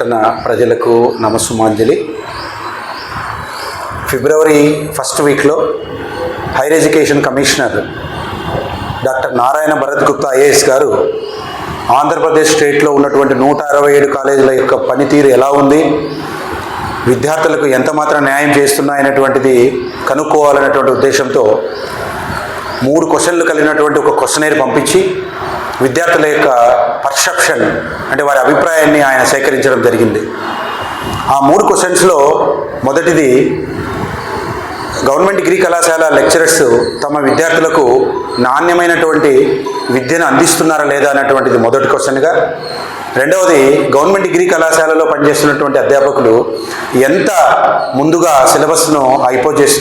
పట్టణ ప్రజలకు నమస్సుమాంజలి. ఫిబ్రవరి ఫస్ట్ వీక్లో higher education commissioner doctor Narayana Bharat Gupta IAS గారు ఆంధ్రప్రదేశ్ స్టేట్లో ఉన్నటువంటి 167 కాలేజీల యొక్క పనితీరు ఎలా ఉంది, విద్యార్థులకు ఎంత మాత్రం న్యాయం చేస్తున్నాయనేటువంటిది కనుక్కోవాలనేటువంటి ఉద్దేశంతో 3 క్వశ్చన్లు కలిగినటువంటి ఒక క్వశ్చనైర్ పంపించి విద్యార్థుల యొక్క పర్సెప్షన్ అంటే వారి అభిప్రాయాన్ని ఆయన సేకరించడం జరిగింది. ఆ 3 క్వశ్చన్స్లో మొదటిది, గవర్నమెంట్ డిగ్రీ కళాశాల లెక్చరర్స్ తమ విద్యార్థులకు నాణ్యమైనటువంటి విద్యను అందిస్తున్నారా లేదా అనేటువంటిది మొదటి క్వశ్చన్గా. రెండవది, గవర్నమెంట్ డిగ్రీ కళాశాలలో పనిచేస్తున్నటువంటి అధ్యాపకులు ఎంత ముందుగా సిలబస్ను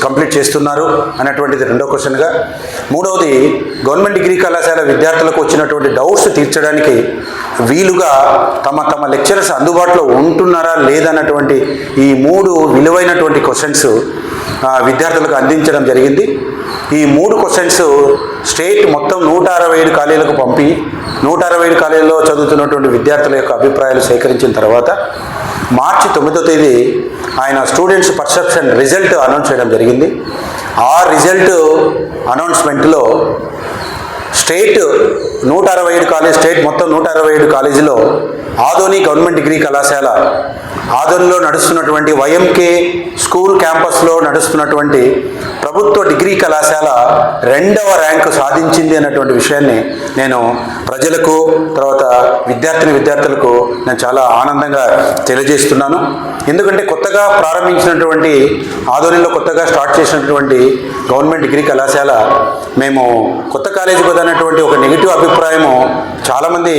కంప్లీట్ చేస్తున్నారు అనేటువంటిది రెండో క్వశ్చన్గా. మూడవది, గవర్నమెంట్ డిగ్రీ కళాశాల విద్యార్థులకు వచ్చినటువంటి డౌట్స్ తీర్చడానికి వీలుగా తమ లెక్చరర్స్ అందుబాటులో ఉంటున్నారా లేదన్నటువంటి ఈ 3 విలువైనటువంటి క్వశ్చన్స్ విద్యార్థులకు అందించడం జరిగింది. ఈ 3 క్వశ్చన్స్ స్టేట్ మొత్తం 167 కాలేజీలకు పంపి 167 కాలేజీలో చదువుతున్నటువంటి విద్యార్థుల యొక్క అభిప్రాయాలు సేకరించిన తర్వాత మార్చి 9వ తేదీ ఆయన స్టూడెంట్స్ పర్సెప్షన్ రిజల్ట్ అనౌన్స్ చేయడం జరిగింది. ఆ రిజల్ట్ అనౌన్స్మెంట్లో స్టేట్ 167 కాలేజ్ స్టేట్ మొత్తం 167 కాలేజీలో ఆదోని గవర్నమెంట్ డిగ్రీ కళాశాల ఆదోనిలో నడుస్తున్నటువంటి వైఎంకే స్కూల్ క్యాంపస్లో నడుస్తున్నటువంటి ప్రభుత్వ డిగ్రీ కళాశాల 2వ ర్యాంకు సాధించింది అన్నటువంటి విషయాన్ని నేను ప్రజలకు తర్వాత విద్యార్థులకు నేను చాలా ఆనందంగా తెలియజేస్తున్నాను. ఎందుకంటే కొత్తగా ప్రారంభించినటువంటి ఆదోనిలో కొత్తగా స్టార్ట్ చేసినటువంటి గవర్నమెంట్ డిగ్రీ కళాశాల మేము కొత్త కాలేజీ పోదన్నటువంటి ఒక నెగిటివ్ అభిప్రాయము చాలామంది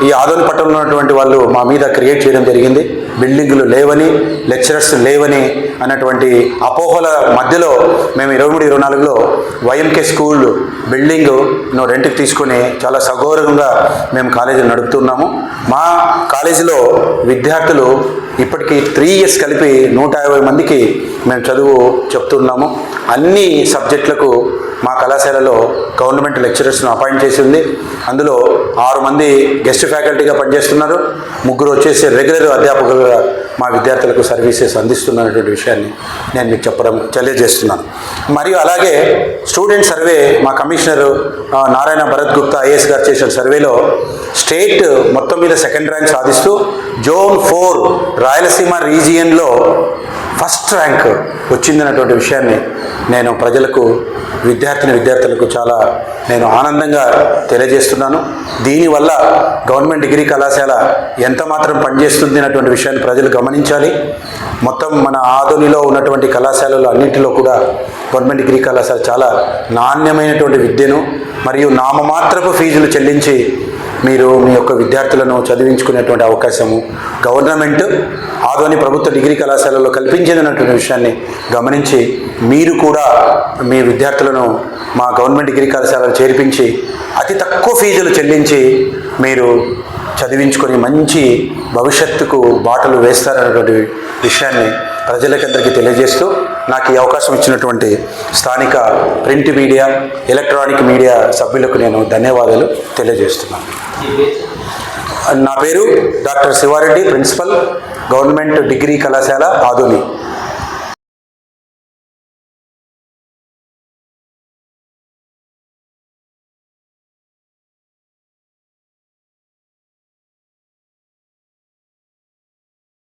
ఈ ఆదోని పట్టణంలో ఉన్నటువంటి వాళ్ళు మా మీద క్రియేట్ చేయడం జరిగింది. బిల్డింగులు లేవని, లెక్చరర్స్ లేవని అన్నటువంటి అపోహల మధ్యలో మేము 23-24లో వైఎంకే స్కూల్ బిల్డింగ్ రెంట్కి తీసుకొని చాలా సగౌరవంగా మేము కాలేజీలు నడుపుతున్నాము. మా కాలేజీలో విద్యార్థులు ఇప్పటికీ 3 years కలిపి 150 మందికి మేము చదువు చెప్తున్నాము. అన్ని సబ్జెక్టులకు మా కళాశాలలో గవర్నమెంట్ లెక్చరర్స్ను అపాయింట్ చేసి ఉంది. అందులో 6 మంది గెస్ట్ ఫ్యాకల్టీగా పనిచేస్తున్నారు, 3 వచ్చేసి రెగ్యులర్ అధ్యాపకులుగా మా విద్యార్థులకు సర్వీసెస్ అందిస్తున్నటువంటి విషయాన్ని నేను మీకు తెలియజేస్తున్నాను. మరియు అలాగే స్టూడెంట్ సర్వే మా కమిషనర్ నారాయణ భరత్ గుప్తా ఐఏఎస్ గారు చేసిన సర్వేలో స్టేట్ మొత్తం మీద 2nd ర్యాంక్ సాధిస్తూ జోన్ 4 రాయలసీమ రీజియన్లో ఫస్ట్ ర్యాంక్ వచ్చిందన్నటువంటి విషయాన్ని నేను ప్రజలకు విద్యార్థులకు చాలా నేను ఆనందంగా తెలియజేస్తున్నాను. దీనివల్ల గవర్నమెంట్ డిగ్రీ కళాశాల ఎంత మాత్రం పనిచేస్తుంది అన్నటువంటి విషయాన్ని ప్రజలు గమనించాలి. మొత్తం మన ఆదోనిలో ఉన్నటువంటి కళాశాలలు అన్నింటిలో కూడా గవర్నమెంట్ డిగ్రీ కళాశాల చాలా నాణ్యమైనటువంటి విద్యను మరియు నామమాత్రపు ఫీజులు చెల్లించి మీరు మీ యొక్క విద్యార్థులను చదివించుకునేటువంటి అవకాశము గవర్నమెంట్ ఆదోని ప్రభుత్వ డిగ్రీ కళాశాలలో కల్పించిందన్నటువంటి విషయాన్ని గమనించి మీరు కూడా మీ విద్యార్థులను మా గవర్నమెంట్ డిగ్రీ కళాశాలలో చేర్పించి అతి తక్కువ ఫీజులు చెల్లించి మీరు చదివించుకొని మంచి భవిష్యత్తుకు బాటలు వేస్తారన్నటువంటి విషయాన్ని ప్రజలకందరికీ తెలియజేస్తూ నాకు ఈ అవకాశం ఇచ్చినటువంటి స్థానిక ప్రింట్ మీడియా, ఎలక్ట్రానిక్ మీడియా సభ్యులకు నేను ధన్యవాదాలు తెలియజేస్తున్నాను. నా పేరు doctor Siva Reddy, principal, government degree కళాశాల ఆదోని.